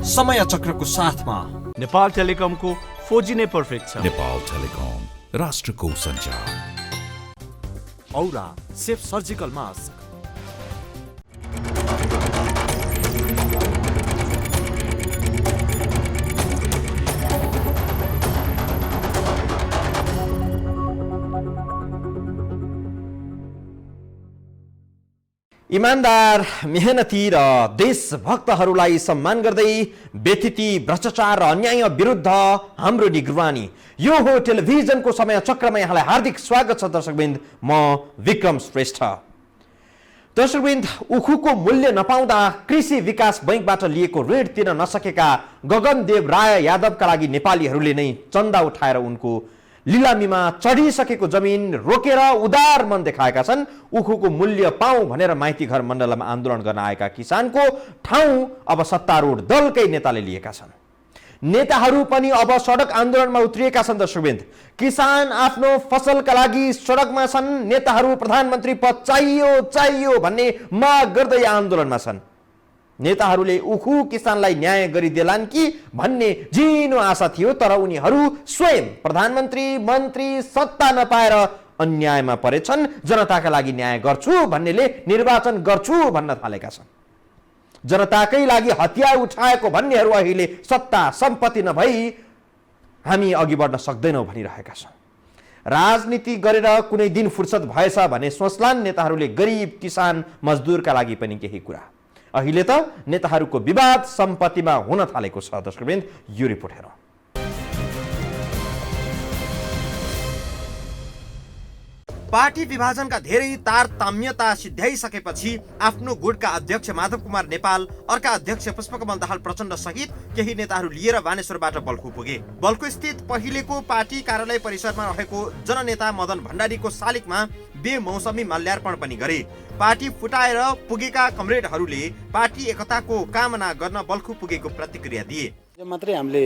समय चक्रको साथमा नेपाल टेलिकमको 4G नै पर्फेक्ट छ। नेपाल टेलिकम, राष्ट्रको सञ्चार। औरा सेफ सर्जिकल मास्क। इमानदार, मेहनती र देशभक्तहरूलाई सम्मान गर्दै व्यथिति, भ्रष्टाचार र अन्याय विरुद्ध हाम्रो निगरानी, यो हो टेलिभिजनको समय चक्रमा यहाँलाई हार्दिक स्वागत छ। दर्शकवृन्द, म विक्रम श्रेष्ठ। दर्शकवृन्द, उखुको मूल्य नपाउँदा कृषि विकास बैंकबाट लिएको ऋण तिर्न नसकेका गगनदेव राय यादवका लागि नेपालीहरूले नै चन्दा उठाएर उनको लिलामीमा चढिसकेको जमिन रोकेर उदार मन देखाएका छन्। उखुको मूल्य पाऊ भनेर माइती घर मण्डलमा आन्दोलन गर्न आएका किसानको ठाउँ अब सत्तारूढ दलकै नेताले लिएका छन्। नेताहरू पनि अब सडक आन्दोलनमा उत्रिएका छन्। दर्शकवृन्द, किसान आफ्नो फसलका लागि सडकमा छन्, नेताहरू प्रधानमन्त्री पद चाहियो भन्ने माग गर्दै आन्दोलनमा छन्। नेताहरूले उखु किसानलाई न्याय गरिदेलान् कि भन्ने झिनो आशा थियो, तर उनीहरू स्वयं प्रधानमन्त्री मन्त्री सत्ता नपाएर अन्यायमा परेछन्। जनताका लागि न्याय गर्छु भन्नेले निर्वाचन गर्छु भन्न थालेका छन्। जनताकै लागि हतियार उठाएको भन्नेहरू अहिले सत्ता सम्पत्ति नभई हामी अघि बढ्न सक्दैनौँ भनिरहेका छन्। राजनीति गरेर कुनै दिन फुर्सद भएछ भने सोच्लान् नेताहरूले गरिब किसान मजदुरका लागि पनि केही कुरा। अहिले त नेताहरूको विवाद सम्पत्तिमा हुन थालेको छ। दर्शकवृन्द, यो रिपोर्ट हेरौँ। पार्टी विभाजनका धेरै तारतम्यता सिद्ध्याइसकेपछि आफ्नो गुटका अध्यक्ष माधव कुमार नेपाल, अर्का अध्यक्ष पुष्पकमल दाहाल प्रचण्ड सहित केही नेताहरू लिएर बानेश्वरबाट बल्खु पुगे। बल्खु स्थित पहिलेको पार्टी कार्यालय परिसरमा रहेको जननेता मदन भण्डारीको शालिगमा बेमौसमी माल्यार्पण पनि गरे। पार्टी फुटाएर पुगेका कमरेडहरूले पार्टी एकताको कामना गर्न बल्खु पुगेको प्रतिक्रिया दिए। मात्रै हामीले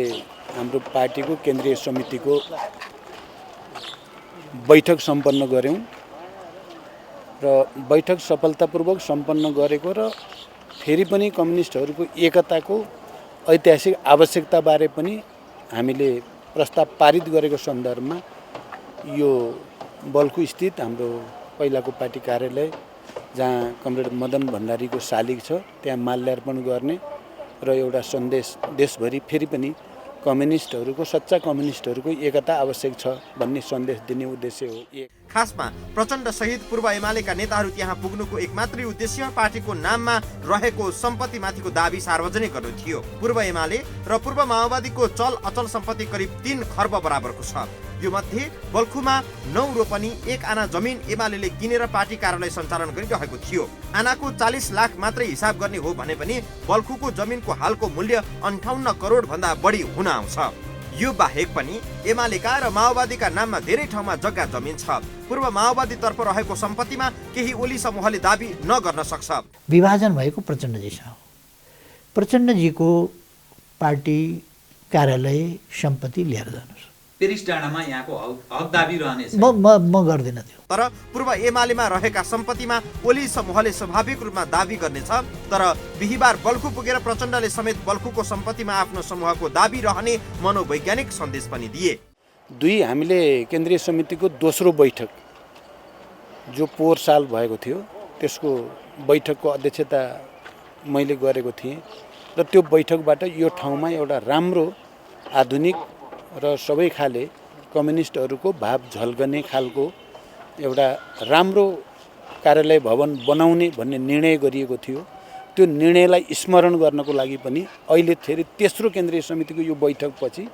हाम्रो पार्टीको केन्द्रीय समितिको बैठक सम्पन्न गर्यौं र बैठक सफलतापूर्वक सम्पन्न गरेको र फेरि पनि कम्युनिस्टहरूको एकताको ऐतिहासिक आवश्यकताबारे पनि हामीले प्रस्ताव पारित गरेको सन्दर्भमा यो बल्खु स्थित हाम्रो पहिलाको पार्टी कार्यालय जहाँ कमरेड मदन भण्डारीको शालिग छ त्यहाँ माल्यार्पण गर्ने र एउटा सन्देश देशभरि फेरि पनि कम्युनिस्टहरूको सच्चा कम्युनिस्टहरूको एकता आवश्यक छ भन्ने सन्देश दिने उद्देश्य हो। खासमा प्रचण्ड सहित पूर्व एमालेका नेताहरू त्यहाँ पुग्नुको एकमात्रै उद्देश्य पार्टीको नाममा रहेको सम्पत्तिमाथिको दाबी सार्वजनिक गर्नु थियो। पूर्व एमाले र पूर्व माओवादीको चल अचल सम्पत्ति करिब 3 खर्ब बराबरको छ। यो मध्ये बल्खुमा 9 रोपनी 1 आना जमिन एमाले किनेर पार्टी कार्यालय सञ्चालन गरिरहेको थियो। आनाको 40 लाख मात्रै हिसाब गर्ने हो भने पनि बल्खुको जमिनको हालको मूल्य 58 करोड भन्दा बढी हुन आउँछ। यो बाहेक पनि एमालेका र माओवादीका नाममा धेरै ठाउँमा जग्गा जमिन छ। पूर्व माओवादी तर्फ रहेको सम्पत्तिमा केही ओली समूहले दाबी नगर्न सक्छ। विभाजन भएको प्रचण्डजीसँग, प्रचण्डजीको पार्टी कार्यालय सम्पत्ति लिएर जानुहोस्। पेरिस डाँडामा यहाँको हक दाबी रहनेछ। म गर्दिन त्यो। तर पूर्व एमालेमा रहेका सम्पत्तिमा ओली समूहले स्वाभाविक रूपमा दाबी गर्नेछ। तर बिहिबार बल्खु पुगेर प्रचण्डले समेत बल्खुको सम्पत्तिमा आफ्नो समूहको दाबी रहने मनोवैज्ञानिक सन्देश पनि दिए। हामीले केन्द्रीय समितिको दोस्रो बैठक जो पोहोर साल भएको थियो त्यसको बैठकको अध्यक्षता मैले गरेको थिएँ र त्यो बैठकबाट यो ठाउँमा एउटा राम्रो आधुनिक र सबै खाले कम्युनिस्टहरूको भाव झल्कने खालको एउटा राम्रो कार्यालय भवन बनाउने भन्ने निर्णय गरिएको थियो। त्यो निर्णयलाई स्मरण गर्नको लागि पनि अहिले फेरि तेस्रो केन्द्रीय समितिको यो बैठकपछि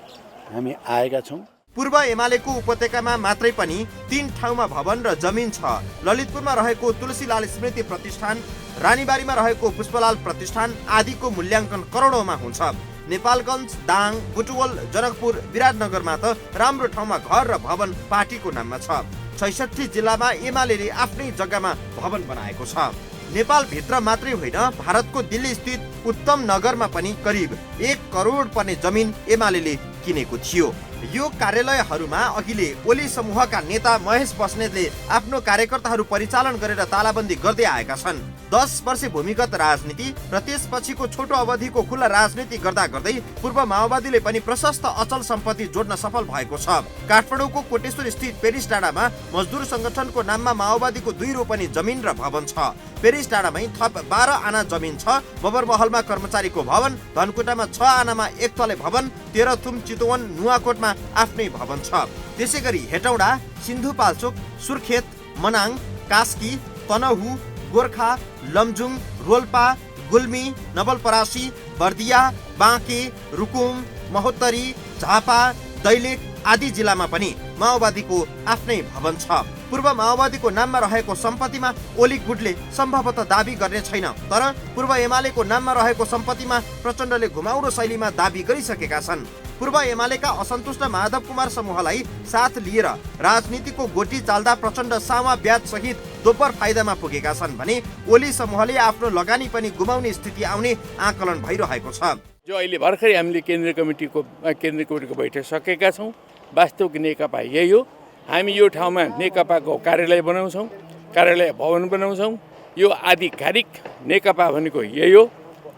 हामी आएका छौँ। पूर्व एमालेको उपत्यकामा मात्रै पनि 3 ठाउँमा भवन र जमिन छ। ललितपुरमा रहेको तुलसीलाल स्मृति प्रतिष्ठान, रानीबारीमा रहेको पुष्पलाल प्रतिष्ठान आदिको मूल्याङ्कन करोडौंमा हुन्छ। नेपालगञ्ज, दाङ, बुटवल, जनकपुर, विराटनगरमा त राम्रो ठाउँमा घर र भवन पार्टीको नाममा छ। 66 जिल्लामा एमाले आफ्नै जग्गामा भवन बनाएको छ। नेपालभित्र मात्रै होइन, भारतको दिल्ली स्थित उत्तम नगरमा पनि करिब 1 करोड पर्ने जमिन एमाले किनेको थियो। यो कार्यालयहरूमा अघिले ओली समूहका नेता महेश बस्नेतले आफ्नो कार्यकर्ताहरू परिचालन गरेर तालाबन्दी गर्दै आएका छन्। 10 वर्ष भूमिगत राजनीति र त्यसपछिको छोटो अवधिको खुला राजनीति गर्दा गर्दै पूर्व माओवादीले पनि प्रशस्त अचल सम्पत्ति जोड्न सफल भएको छ। काठमाडौँको कोटेश्वर स्थित पेरिस डाँडामा मजदुर संगठनको नाममा माओवादीको 2 रोपनी जमिन र भवन छ। पेरिस डाँडामै थप 12 आना जमिन छ। बबरमहलमा कर्मचारीको भवन, धनकुटामा 6 आनामा 1 तले भवन, तेह्रथुम, चितवन, नुवाकोटमा आफ्नै भवन छ। त्यसैगरी हेटौडा, सिन्धुपाल्चोक, सुर्खेत, मनाङ, कास्की, तनहु, गोर्खा, लमजुङ, रोल्पा, गुल्मी, नवलपरासी, बर्दिया, बाँके, रुकुम, महोत्तरी, झापा, दैलेख आदि जिल्लामा पनि माओवादीको आफ्नै भवन छ। पूर्व माओवादीको नाममा रहेको सम्पत्तिमा ओली गुटले सम्भवतः दाबी गर्ने छैन, तर पूर्व एमालेको नाममा रहेको सम्पत्तिमा प्रचण्डले घुमाउरो शैलीमा दाबी गरिसकेका छन्। पूर्व एमालेका असन्तुष्ट माधव कुमार समूहलाई साथ लिएर राजनीतिको गोटी चाल्दा प्रचण्ड सावा ब्याज सहित दोब्बर फाइदामा पुगेका छन् भने ओली समूहले आफ्नो लगानी पनि गुमाउने स्थिति आउने आकलन भइरहेको छ। जो अहिले भर्खरै हामीले केन्द्रीय कमिटीको बैठक सकेका छौँ। वास्तविक नेकपा यही हो। हामी यो ठाउँमा नेकपाको कार्यालय बनाउँछौँ, कार्यालय भवन बनाउँछौँ। यो आधिकारिक नेकपा भनेको यही हो।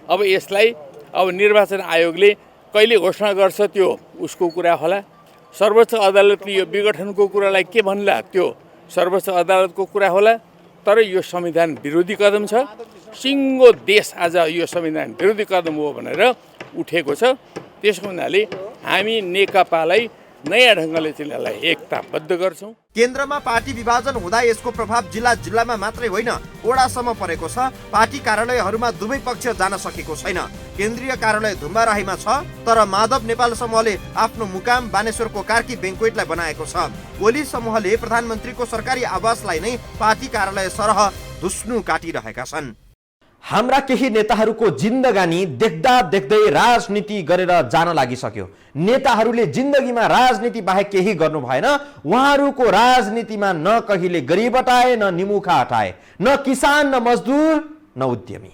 अब यसलाई निर्वाचन आयोगले कहिले घोषणा गर्छ त्यो उसको कुरा होला। सर्वोच्च अदालतले यो विघटनको कुरालाई के भन्ला त्यो सर्वोच्च अदालतको कुरा होला। तर यो संविधान विरोधी कदम छ। सिङ्गो देश आज यो संविधान विरोधी कदम हो भनेर उठेको छ। त्यसको हुनाले हामी नेकपालाई नयाँ ढङ्गले चाहिँ यसलाई एकताबद्ध गर्छौँ। केन्द्रमा पार्टी विभाजन हुँदा यसको प्रभाव जिल्लामा मात्रै होइन, ओडासम्म परेको छ। पार्टी कार्यालयहरूमा दुवै पक्ष जान सकेको छैन। केन्द्रीय कार्यालय धुम्बाराहीमा छ, तर माधव नेपाल समूहले आफ्नो मुकाम बानेश्वरको कार्की बेङ्क्वेटलाई बनाएको छ। ओली समूहले प्रधानमन्त्रीको सरकारी आवासलाई नै पार्टी कार्यालय सरह धुस्नु काटिरहेका छन्। हाम्रा केही नेताहरूको जिन्दगानी देख्दा देख्दै राजनीति गरेर जान लागिसक्यो। नेताहरूले जिन्दगीमा राजनीति बाहेक केही गर्नु भएन। उहाँहरूको राजनीतिमा न कहिले गरिब हटाए, न निमुखा हटाए, न किसान, न मजदुर, न उद्यमी।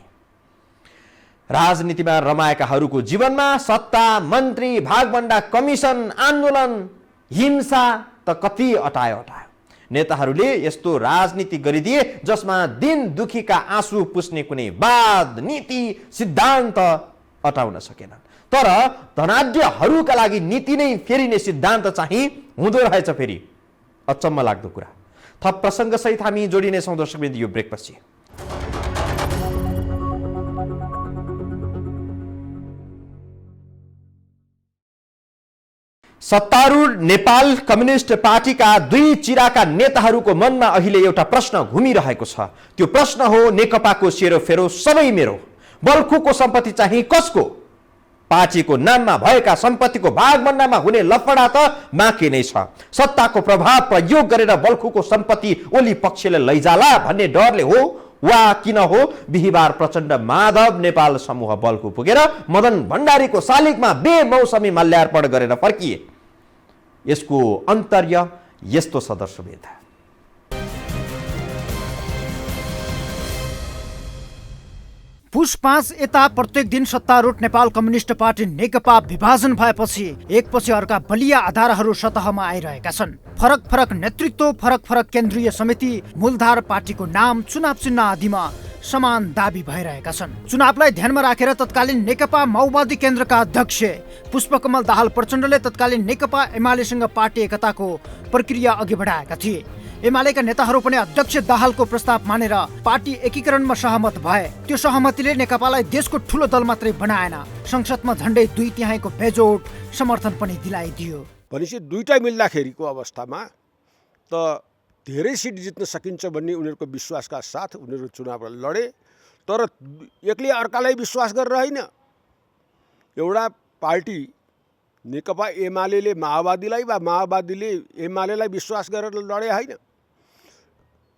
राजनीतिमा रमाएकाहरूको जीवनमा सत्ता, मन्त्री, भागभण्डा, कमिसन, आन्दोलन, हिंसा त कति अटायो। नेताहरूले यस्तो राजनीति गरिदिए जसमा दिन दुखीका आँसु पुस्ने कुनै वाद, नीति, सिद्धान्त अटाउन सकेनन्। तर धनाढ्यहरूका लागि नीति नै फेरिने सिद्धान्त चाहिँ हुँदो रहेछ। फेरि अचम्म लाग्दो कुरा। थप प्रसङ्गसहित हामी जोडिनेछौँ दर्शकवृन्द यो ब्रेकपछि। सत्तारूढ नेपाल कम्युनिस्ट पार्टीका 2 चिराका नेताहरूको मनमा अहिले एउटा प्रश्न घुमिरहेको छ। त्यो प्रश्न हो, नेकपाको सेरोफेरो सबै मेरो, बल्खुको सम्पत्ति चाहिँ कसको? पार्टीको नाममा भएका सम्पत्तिको भागभण्डामा हुने लफडा त बाँकी नै छ। सत्ताको प्रभाव प्रयोग गरेर बल्खुको सम्पत्ति ओली पक्षले लैजाला भन्ने डरले हो वा किन हो? बिहिबार प्रचण्ड माधव नेपाल समूह बल्खु पुगेर मदन भण्डारीको शालिगमा बेमौसमी माल्यार्पण गरेर फर्किए। यसको अन्तर्य यस्तो छ दर्शकवृन्द। पुष 5 यता प्रत्येक दिन सत्तारूढ नेपाल कम्युनिस्ट पार्टी नेकपा विभाजन भएपछि एकपछि अर्का बलिया आधारहरू सतहमा आइरहेका छन्। फरक फरक नेतृत्व, फरक फरक केन्द्रीय समिति, मूलधार पार्टीको नाम, चुनाव चिन्ह आदिमा समान दाबी भइरहेका छन्। चुनावलाई ध्यानमा राखेर तत्कालीन नेकपा माओवादी केन्द्रका अध्यक्ष पुष्पकमल दाहाल प्रचण्डले तत्कालीन नेकपा एमालेसँग पार्टी एकताको प्रक्रिया अघि बढाएका थिए। एमालेका नेताहरू पनि अध्यक्ष दाहालको प्रस्ताव मानेर पार्टी एकीकरणमा सहमत भए। त्यो सहमतिले नेकपालाई देशको ठूलो दल मात्रै बनाएन, संसदमा झण्डै 2/3 बेजोड समर्थन पनि दिलाइदियो। भनेपछि दुईटा मिल्दाखेरिको अवस्थामा त धेरै सिट जित्न सकिन्छ भन्ने उनीहरूको विश्वासका साथ उनीहरू चुनाव लडे। तर एक्लै अर्कालाई विश्वास गरेर होइन। एउटा पार्टी नेकपा एमाले माओवादीलाई वा माओवादीले एमालेलाई विश्वास गरेर लडे होइन।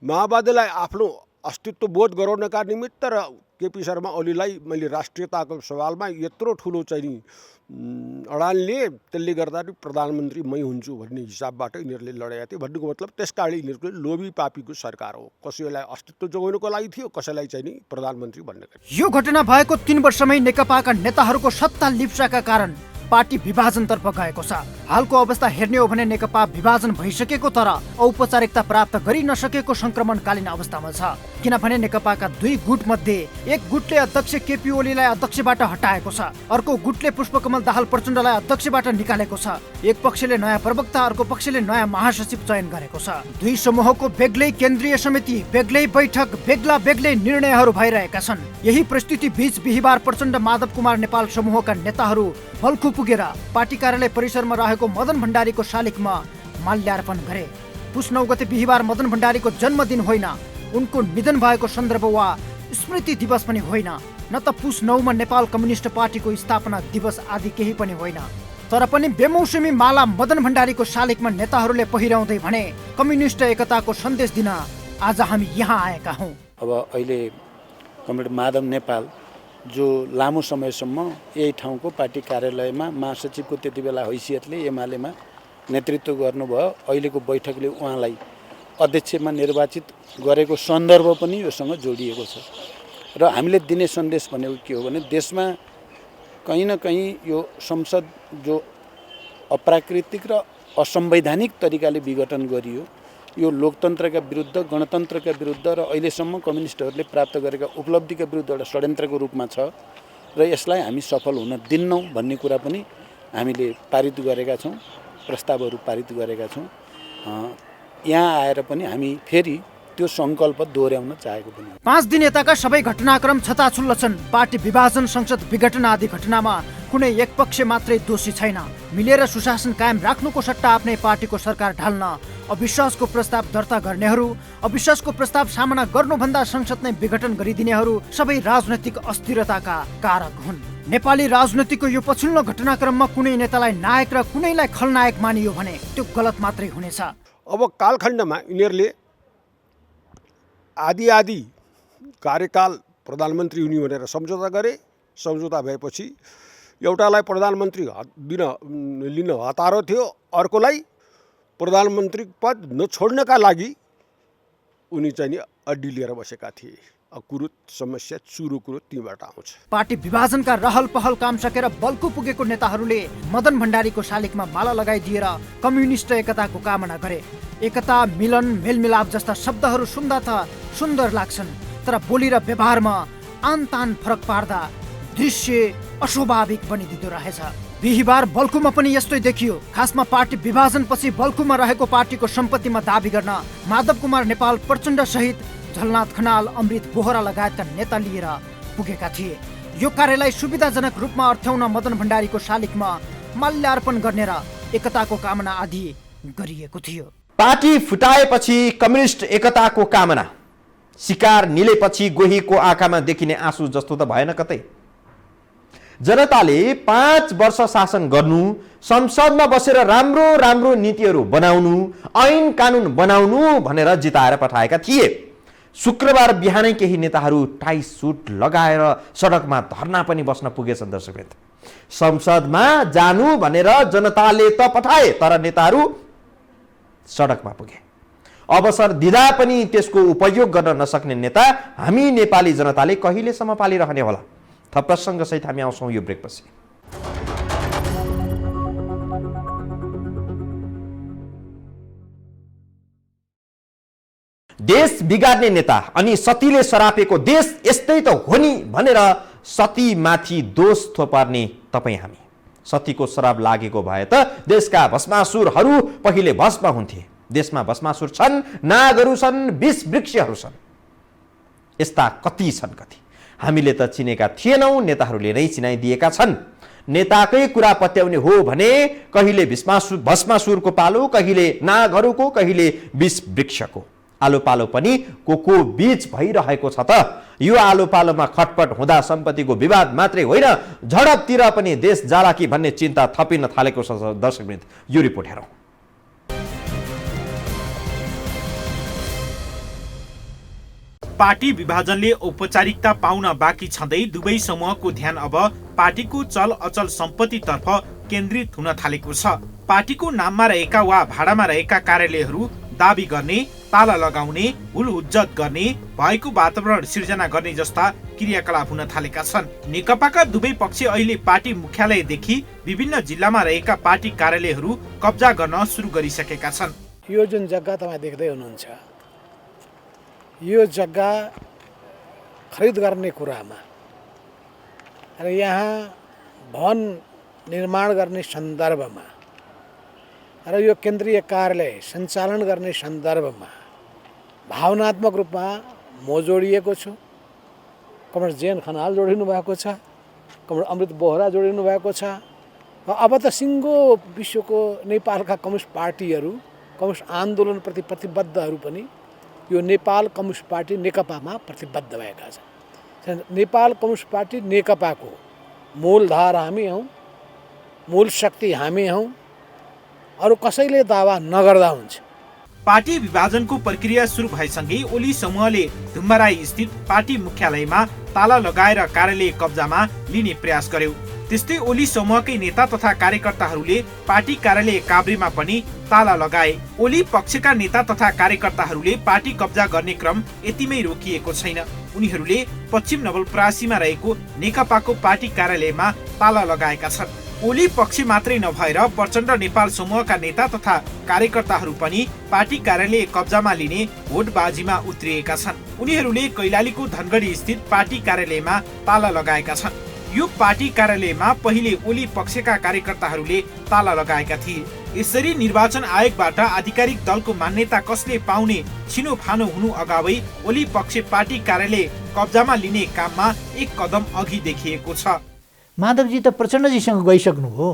माओवादीलाई आफ्नो अस्तित्व बोध गराउनका निमित्त र केपी शर्मा ओलीलाई मैले राष्ट्रियताको सवालमा यत्रो ठुलो चाहिँ अडान लिए, त्यसले गर्दा प्रधानमन्त्री मै हुन्छु भन्ने हिसाबबाट यिनीहरूले लडेका थिए। भन्नुको मतलब त्यस कारण यिनीहरूको लोभी पापीको सरकार हो। कसैलाई अस्तित्व जोगाउनको लागि थियो, कसैलाई चाहिँ नि प्रधानमन्त्री भन्नको। यो घटना भएको 3 वर्षमै नेकपाका नेताहरूको सत्ता लिप्साका कारण पार्टी विभाजनतर्फ गएको छ। हालको अवस्था हेर्ने हो भने नेकपा विभाजन भइसकेको तर औपचारिकता प्राप्त गरि नसकेको संक्रमणकालीन अवस्थामा छ। किनभने नेकपाका 2 गुट मध्ये एक गुटले अध्यक्ष केपी ओलीलाई अध्यक्षबाट हटाएको छ, अर्को गुटले पुष्पकमल दाहाल प्रचण्डलाई अध्यक्षबाट निकालेको छ। एक पक्षले नयाँ प्रवक्ता, अर्को पक्षले नयाँ महासचिव चयन गरेको छ। 2 समूहको बेग्लै केन्द्रीय समिति, बेग्लै बैठक, बेग्ला बेग्लै निर्णयहरू भइरहेका छन्। यही परिस्थिति बीच बिहीबार प्रचण्ड माधव कुमार नेपाल समूहका नेताहरू बल्खु पुगेर पार्टी कार्यालय परिसरमा रहेको मदन भण्डारीको शालिगमा माल्यार्पण गरे। पुस 9 गते बिहीबार मदन भण्डारीको जन्मदिन होइन, उनको निधन भएको सन्दर्भ वा स्मृति दिवस पनि होइन, न त पुस 9 मा नेपाल कम्युनिस्ट पार्टीको स्थापना दिवस आदि केही पनि होइन। तर पनि बेमौसमी माला मदन भण्डारीको शालिगमा नेताहरूले पहिराउँदै भने कम्युनिस्ट एकताको सन्देश दिन आज हामी यहाँ आएका हौँ। अब अहिले कमरेड माधव नेपाल जो लामो समयसम्म यही ठाउँको पार्टी कार्यालयमा महासचिवको त्यति बेला हैसियतले एमालेमा नेतृत्व गर्नुभयो। अहिलेको बैठकले उहाँलाई अध्यक्षमा निर्वाचित गरेको सन्दर्भ पनि योसँग जोडिएको छ र हामीले दिने सन्देश भनेको के हो भने देशमा कहीँ न कहीँ यो संसद जो अप्राकृतिक र असंवैधानिक तरिकाले विघटन गरियो, यो लोकतन्त्रका विरुद्ध, गणतन्त्रका विरुद्ध र अहिलेसम्म कम्युनिस्टहरूले प्राप्त गरेका उपलब्धिका विरुद्ध एउटा षड्यन्त्रको रूपमा छ र यसलाई हामी सफल हुन दिन्नौँ भन्ने कुरा पनि हामीले पारित गरेका छौँ, प्रस्तावहरू पारित गरेका छौँ। यहाँ आएर पनि हामी फेरि त्यो सङ्कल्प दोहोऱ्याउन चाहेको पनि। 5 दिन यताका सबै घटनाक्रम छताछुल्ल छन्। पार्टी विभाजन, संसद विघटन आदि घटनामा कुनै एक पक्ष मात्रै दोषी छैन। मिलेर सुशासन कायम राख्नुको सट्टा आफ्नै पार्टीको सरकार ढाल्न अविश्वासको प्रस्ताव दर्ता गर्नेहरू, अविश्वासको प्रस्ताव सामना गर्नुभन्दा संसद नै विघटन गरिदिनेहरू सबै राजनैतिक अस्थिरताका कारक हुन्। नेपाली राजनीतिको यो पछिल्लो घटनाक्रममा कुनै नेतालाई नायक र कुनैलाई खलनायक मानियो भने त्यो गलत मात्रै हुनेछ। अब कालखण्डमा यिनीहरूले आदि कार्यकाल प्रधानमन्त्री हुने भनेर सम्झौता गरे। सम्झौता भएपछि एउटालाई प्रधानमन्त्री लिन हतारो थियो, अर्कोलाई प्रधानमन्त्री पद नछोड्नका लागि उनी चाहिँ नि अड्डी लिएर बसेका थिए। कुरो समस्या चुरो कुरो तीबाट आउँछ। पार्टी विभाजनका रहल पहल काम सकेर बल्कु पुगेको नेताहरूले मदन भण्डारीको शालिगमा माला लगाइदिएर कम्युनिस्ट एकताको कामना गरे। एकता, मिलन, मेलमिलाप जस्ता शब्दहरू सुन्दा त सुन्दर लाग्छन्, तर बोली र व्यवहारमा आन तान फरक पार्दा दृश्य अस्वाभाविक बनिदिँदो रहेछ। बिहीबार बल्कुमा पनि यस्तै देखियो। खासमा पार्टी विभाजनपछि बल्कुमा रहेको पार्टीको सम्पत्तिमा दाबी गर्न माधव कुमार नेपाल प्रचण्ड सहित झलनाथ खनाल, अमृत बोहरा लगायतका नेता लिएर पुगेका थिए। यो कार्यलाई सुविधाजनक रूपमा अर्थ्याउन मदन भण्डारीको शालिगमा माल्यार्पण गर्ने र एकताको कामना आदि गरिएको थियो। पार्टी फुटाएपछि कम्युनिस्ट एकताको कामना, शिकार निलेपछि गोहीको आँखामा देखिने आँसु जस्तो त भएन कतै। जनताले 5 वर्ष शासन गर्नु, संसदमा बसेर राम्रो राम्रो नीतिहरू बनाउनु, ऐन कानुन बनाउनु भनेर जिताएर पठाएका थिए। शुक्रबार बिहानै केही नेताहरू टाई सुट लगाएर सडकमा धर्ना पनि बस्न पुगेछन्। दर्शकवृन्द, संसदमा जानु भनेर जनताले त पठाए, तर नेताहरू सडकमा पुगे। अवसर दिँदा पनि त्यसको उपयोग गर्न नसक्ने नेता हामी नेपाली जनताले कहिलेसम्म पालिरहने होला? थप प्रसङ्गसहित हामी आउँछौँ यो ब्रेकपछि। देश बिगार्ने नेता अनि सतीले सरापेको देश यस्तै त हो नि भनेर सतीमाथि दोष थोपर्ने तपाईँ हामी। सतीको शराब लागेको भए त देशका भस्मासुरहरू पहिले भस्म हुन्थे। देशमा भस्मासुर छन्, नागहरू छन्, विष वृक्षहरू छन्। यस्ता कति छन् कति हामीले त चिनेका थिएनौँ, नेताहरूले नै चिनाइदिएका छन्। नेताकै कुरा पत्याउने हो भने कहिले भस्मासुरको पालो, कहिले नागहरूको, कहिले विष वृक्षको। आलो पालो पनि को बीच भइरहेको छ त। यो आलो पालोमा खटपट हुँदा सम्पत्तिको विवाद मात्रै होइन, झडपतिर पनि देश जाला कि भन्ने चिन्ता थपिन थालेको छ। दर्शकवृन्द, यो रिपोर्ट हेरौँ। पार्टी विभाजनले औपचारिकता पाउन बाँकी छँदै दुवै समूहको ध्यान अब पार्टीको चल अचल सम्पत्तितर्फ केन्द्रित हुन थालेको छ। पार्टीको नाममा रहेका वा भाडामा रहेका कार्यालयहरू दाबी गर्ने, ताला लगाउने, हुल हुज्जत गर्ने, भएको वातावरण सिर्जना गर्ने जस्ता क्रियाकलाप हुन थालेका छन्। नेकपाका दुवै पक्ष अहिले पार्टी मुख्यालयदेखि विभिन्न जिल्लामा रहेका पार्टी कार्यालयहरू कब्जा गर्न सुरु गरिसकेका छन्। यो जुन जग्गा तपाईँ देख्दै हुनुहुन्छ, यो जग्गा खरिद गर्ने कुरामा र यहाँ भवन निर्माण गर्ने सन्दर्भमा र यो केन्द्रीय कार्यालय सञ्चालन गर्ने सन्दर्भमा भावनात्मक रूपमा म जोडिएको छु। कमरेड जेन खनाल जोडिनु भएको छ, कमरेड अमृत बोहरा जोडिनु भएको छ। अब त सिङ्गो विश्वको नेपालका कम्युनिस्ट पार्टीहरू, कम्युनिस्ट आन्दोलनप्रति प्रतिबद्धहरू पनि यो नेपाल कम्युनिस्ट पार्टी नेकपामा प्रतिबद्ध भएका छन्। नेपाल कम्युनिस्ट पार्टी नेकपाको मूलधार हामी हौँ, मूल शक्ति हामी हौँ, अरू कसैले दावा नगर्दा हुन्छ। पार्टी विभाजनको प्रक्रिया सुरु भएसँगै ओली समूहले धुम्बाराई स्थित पार्टी मुख्यालयमा ताला लगाएर कार्यालय कब्जामा लिने प्रयास गर्यो। त्यस्तै ओली समूहकै नेता तथा कार्यकर्ताहरूले पार्टी कार्यालय काभ्रेमा पनि ताला लगाए। ओली पक्षका नेता तथा कार्यकर्ताहरूले पार्टी कब्जा गर्ने क्रम यतिमै रोकिएको छैन। उनीहरूले पश्चिम नवलपरासीमा रहेको नेकपाको पार्टी कार्यालयमा ताला लगाएका छन्। ओली पक्ष मात्रै नभएर प्रचण्ड नेपाल समूहका नेता तथा कार्यकर्ताहरू पनि पार्टी कार्यालय कब्जामा लिने होडबाजीमा उत्रिएका छन्। उनीहरूले कैलालीको धनगढी स्थित पार्टी कार्यालयमा ताला लगाएका छन्। यो पार्टी कार्यालयमा पहिले ओली पक्षका कार्यकर्ताहरूले ताला लगाएका थिए। यसरी निर्वाचन आयोगबाट आधिकारिक दलको मान्यता कसले पाउने छिनोफानो हुनु अगावै ओली पक्ष पार्टी कार्यालय कब्जामा लिने काममा एक कदम अघि देखिएको छ। माधवजी त प्रचण्डजीसँग गइसक्नु हो।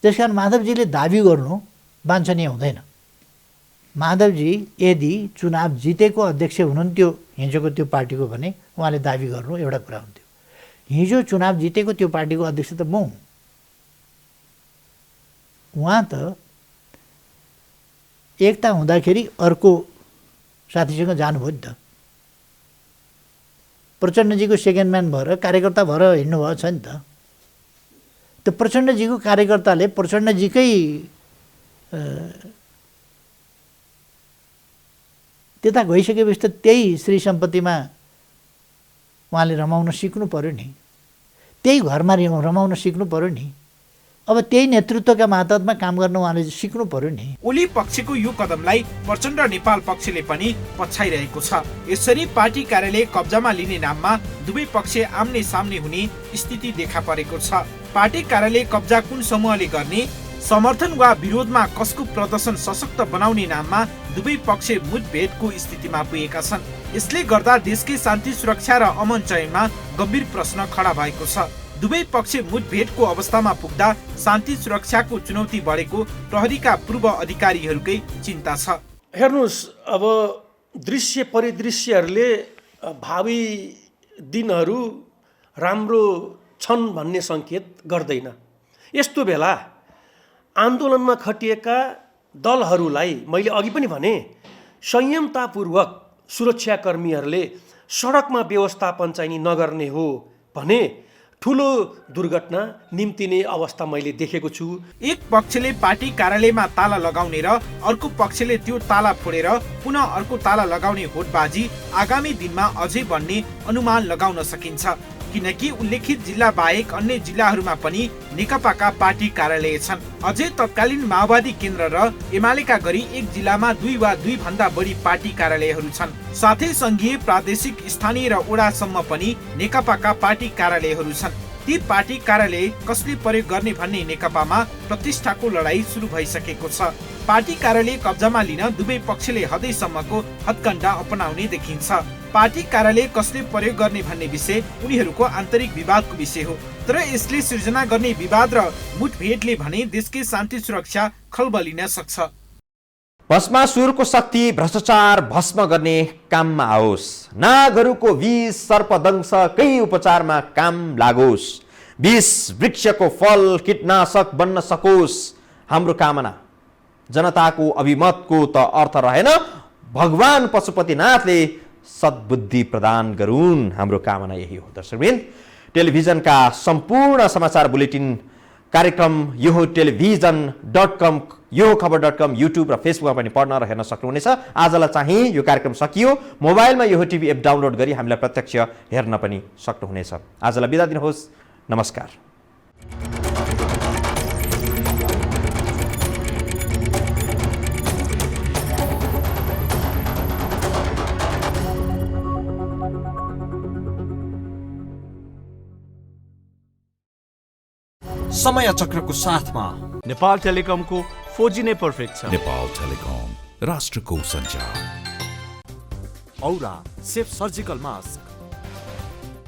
त्यसकारण माधवजीले दाबी गर्नु वाञ्छनीय हुँदैन। माधवजी यदि चुनाव जितेको अध्यक्ष हुनुहुन्थ्यो हिजोको त्यो पार्टीको भने उहाँले दाबी गर्नु एउटा कुरा हुन्थ्यो। हिजो चुनाव जितेको त्यो पार्टीको अध्यक्ष त म हुँ। उहाँ त एकता हुँदाखेरि अर्को साथीसँग जानुभयो नि त। प्रचण्डजीको सेकेन्ड म्यान भएर कार्यकर्ता भएर हिँड्नुभएको छ नि त। त्यो प्रचण्डजीको कार्यकर्ताले प्रचण्डजीकै त्यता गइसकेपछि त त्यही श्री सम्पत्तिमा उहाँले रमाउन सिक्नु पर्यो नि, त्यही घरमा रमाउन सिक्नु पर्यो नि। अब त्यही नेतृत्वका मातहतमा काम गर्न उहाँले सिक्नु पर्यो नि। ओली पक्षको यो कदमलाई प्रचण्ड नेपाल पक्षले पनि पछ्याइरहेको छ। यसरी पार्टी कार्यालय कब्जामा लिने नाममा दुवै पक्ष आम्ने सामने हुने स्थिति देखा परेको छ। पार्टी कार्यालय कब्जा कुन समूहले गर्ने, समर्थन वा विरोधमा कसको प्रदर्शन सशक्त बनाउने नाममा दुवै पक्ष मुठभेडको स्थितिमा पुगेका छन्। यसले गर्दा देशकै शान्ति सुरक्षा र अमन चयनमा गम्भीर प्रश्न खडा भएको छ। दुवै पक्ष मुठभेडको अवस्थामा पुग्दा शान्ति सुरक्षाको चुनौती बढेको प्रहरीका पूर्व अधिकारीहरूकै चिन्ता छ। हेर्नुहोस्, अब दृश्य परिदृश्यहरूले भावी दिनहरू राम्रो छन् भन्ने सङ्केत गर्दैन। यस्तो बेला आन्दोलनमा खटिएका दलहरूलाई मैले अघि पनि भने संयमतापूर्वक सुरक्षाकर्मीहरूले सडकमा व्यवस्थापन चाहिँ नगर्ने हो भने ठुलो दुर्घटना निम्तिने अवस्था मैले देखेको छु। एक पक्षले पार्टी कार्यालयमा ताला लगाउने र अर्को पक्षले त्यो ताला फोडेर पुनः अर्को ताला लगाउने होडबाजी आगामी दिनमा अझै बढ्ने अनुमान लगाउन सकिन्छ। किनकि उल्लेखित जिल्ला बाहेक अन्य जिल्लाहरूमा पनि नेकपाका पार्टी कार्यालय छन्। अझै तत्कालीन माओवादी केन्द्र र एमालेका गरी एक जिल्लामा 2 वा 2 भन्दा बढी पार्टी कार्यालयहरू छन्। साथै संघीय, प्रादेशिक, स्थानीय र वडासम्म पनि नेकपाका पार्टी कार्यालयहरू छन्। ती पार्टी कार्यालय कसले प्रयोग गर्ने भन्ने नेकपामा प्रतिष्ठाको लडाईँ सुरु भइसकेको छ। पार्टी कार्यालय कब्जामा लिन दुवै पक्षले हदैसम्मको हत्कण्डा अपनाउने देखिन्छ। पार्टी कार्यालय कसले प्रयोग गर्ने भन्ने विषय उनीहरूको आन्तरिक विवादको विषय हो। तर यसले सृजना गर्ने विवाद र मुठभेडले भने देशकै शान्ति सुरक्षा खलबलिन सक्छ। भस्मासुरको शक्ति भ्रष्टाचार भस्म गर्ने काममा आओस्। नागहरूको विष सर्पदंशकै उपचारमा काम लागोस्। विष वृक्षको फल कीटनाशक बन्न सकोस्। हाम्रो कामना जनताको अभिमतको त अर्थ रहेन, भगवान पशुपतिनाथले सद्बुद्धि प्रदान गरून्। हाम्रो कामना यही हो। दर्शकवृन्द, टेलिभिजनका सम्पूर्ण समाचार बुलेटिन कार्यक्रम यो टेलिभिजन.com यो खबर.com, युट्युब र फेसबुकमा पनि पढ्न र हेर्न सक्नुहुनेछ। आजलाई चाहिँ यो कार्यक्रम सकियो। मोबाइलमा यो टिभी एप डाउनलोड गरी हामीलाई प्रत्यक्ष हेर्न पनि सक्नुहुनेछ। आजलाई बिदा दिनुहोस्। नमस्कार। समय चक्रको साथमा नेपाल टेलिकमको 4G नै पर्फेक्ट छ। नेपाल टेलिकम, राष्ट्रको सञ्चार। औरा सेफ सर्जिकल मास्क